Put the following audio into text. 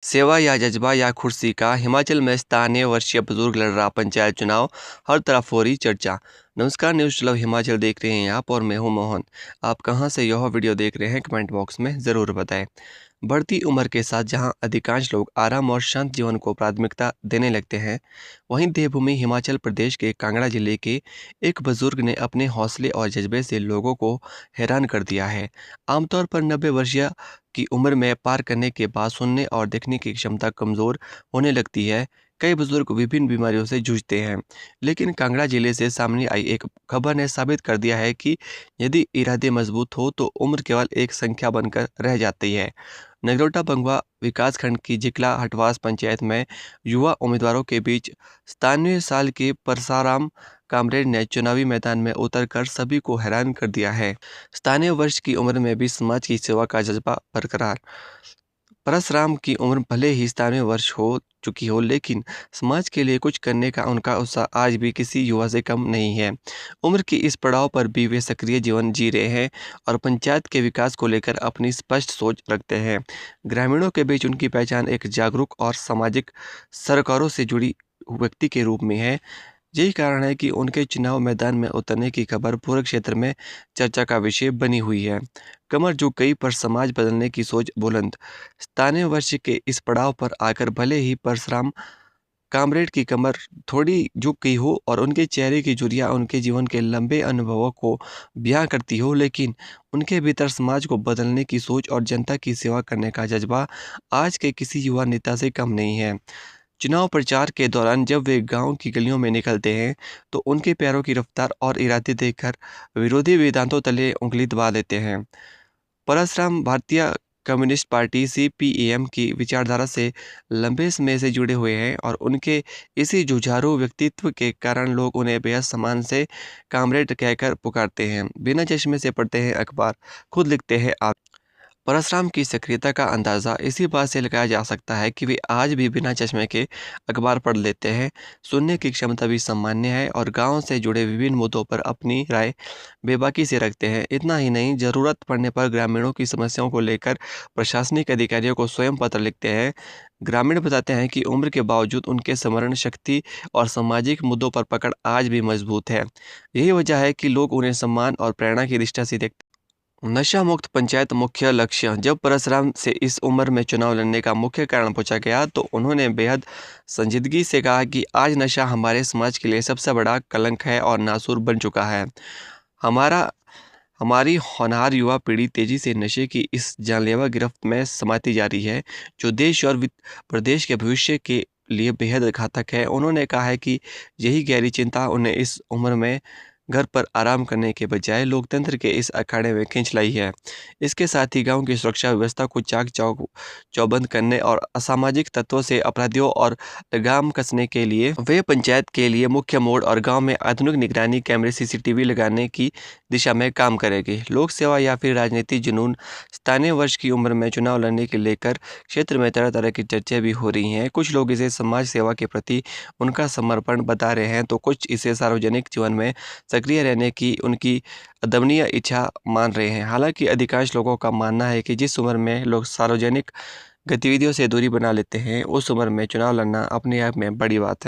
सेवा या जज्बा या कुर्सी का हिमाचल में स्थानीय वर्षीय बुजुर्ग लड़ रहा पंचायत चुनाव, हर तरफ हो रही चर्चा। नमस्कार, न्यूज़ क्लब हिमाचल देख रहे हैं आप और मैं हूं मोहन। आप कहां से यह वीडियो देख रहे हैं कमेंट बॉक्स में ज़रूर बताएं। बढ़ती उम्र के साथ जहां अधिकांश लोग आराम और शांत जीवन को प्राथमिकता देने लगते हैं, वहीं देवभूमि हिमाचल प्रदेश के कांगड़ा जिले के एक बुजुर्ग ने अपने हौसले और जज्बे से लोगों को हैरान कर दिया है। आमतौर पर 90 वर्षीय की उम्र में पार करने के बाद सुनने और देखने की क्षमता कमज़ोर होने लगती है। कई बुजुर्ग विभिन्न बीमारियों से जूझते हैं, लेकिन कांगड़ा जिले से सामने आई एक खबर ने साबित कर दिया है कि यदि इरादे मजबूत हो तो उम्र केवल एक संख्या बनकर रह जाती है। नगरोटा बंगवा विकासखंड की जिकला हटवास पंचायत में युवा उम्मीदवारों के बीच स्थानीय साल के परसाराम कामरेड ने चुनावी मैदान में उतरकर सभी को हैरान कर दिया है। स्थानीय वर्ष की उम्र में भी समाज की सेवा का जज्बा बरकरार। परसराम की उम्र भले ही स्थानीय वर्ष हो चुकी हो, लेकिन समाज के लिए कुछ करने का उनका उत्साह आज भी किसी युवा से कम नहीं है। उम्र की इस पड़ाव पर भी वे सक्रिय जीवन जी रहे हैं और पंचायत के विकास को लेकर अपनी स्पष्ट सोच रखते हैं। ग्रामीणों के बीच उनकी पहचान एक जागरूक और सामाजिक सरोकारों से जुड़ी व्यक्ति के रूप में है। यही कारण है कि उनके चुनाव मैदान में उतरने की खबर पूरे क्षेत्र में चर्चा का विषय बनी हुई है। कमर झुक गई पर समाज बदलने की सोच बुलंद। स्थानीय वर्ष के इस पड़ाव पर आकर भले ही परशुराम कामरेड की कमर थोड़ी झुक गई हो और उनके चेहरे की झुर्रियाँ उनके जीवन के लंबे अनुभवों को बयां करती हो, लेकिन उनके भीतर समाज को बदलने की सोच और जनता की सेवा करने का जज्बा आज के किसी युवा नेता से कम नहीं है। चुनाव प्रचार के दौरान जब वे गांव की गलियों में निकलते हैं, तो उनके पैरों की रफ्तार और इरादे देखकर विरोधी वेदांतों तले उंगली दबा देते हैं। परशुराम भारतीय कम्युनिस्ट पार्टी (सीपीएम) की विचारधारा से लंबे समय से जुड़े हुए हैं और उनके इसी जुझारू व्यक्तित्व के कारण लोग उन्हें बेहद सम्मान से कामरेड कहकर पुकारते हैं। बिना चश्मे से पढ़ते हैं अखबार, खुद लिखते हैं आप। परशुराम की सक्रियता का अंदाज़ा इसी बात से लगाया जा सकता है कि वे आज भी बिना चश्मे के अखबार पढ़ लेते हैं, सुनने की क्षमता भी सामान्य है और गांव से जुड़े विभिन्न मुद्दों पर अपनी राय बेबाकी से रखते हैं। इतना ही नहीं, ज़रूरत पड़ने पर ग्रामीणों की समस्याओं को लेकर प्रशासनिक अधिकारियों को स्वयं पत्र लिखते हैं। ग्रामीण बताते हैं कि उम्र के बावजूद उनके स्मरण शक्ति और सामाजिक मुद्दों पर पकड़ आज भी मजबूत है। यही वजह है कि लोग उन्हें सम्मान और प्रेरणा की दृष्टि से देखते हैं। नशा मुक्त पंचायत मुख्य लक्ष्य। जब परशुराम से इस उम्र में चुनाव लड़ने का मुख्य कारण पूछा गया, तो उन्होंने बेहद संजीदगी से कहा कि आज नशा हमारे समाज के लिए सबसे बड़ा कलंक है और नासूर बन चुका है। हमारा हमारी होनहार युवा पीढ़ी तेजी से नशे की इस जानलेवा गिरफ्त में समाती जा रही है, जो देश और प्रदेश के भविष्य के लिए बेहद घातक है। उन्होंने कहा है कि यही गहरी चिंता उन्हें इस उम्र में घर पर आराम करने के बजाय लोकतंत्र के इस अखाड़े में खींच लाई है। इसके साथ ही गांव की सुरक्षा व्यवस्था को चौबंद करने और असामाजिक तत्वों से अपराधियों और लगाम कसने के लिए वे पंचायत के लिए मुख्य मोड़ और गांव में आधुनिक निगरानी कैमरे सीसीटीवी लगाने की दिशा में काम करेंगे। लोक सेवा या फिर राजनीति जुनून। स्थानीय वर्ष की उम्र में चुनाव लड़ने के लेकर क्षेत्र में तरह तरह की चर्चाएं भी हो रही हैं। कुछ लोग इसे समाज सेवा के प्रति उनका समर्पण बता रहे हैं, तो कुछ इसे सार्वजनिक जीवन में सक्रिय रहने की उनकी अदम्य इच्छा मान रहे हैं। हालांकि अधिकांश लोगों का मानना है कि जिस उम्र में लोग सार्वजनिक गतिविधियों से दूरी बना लेते हैं, उस उम्र में चुनाव लड़ना अपने आप में बड़ी बात है।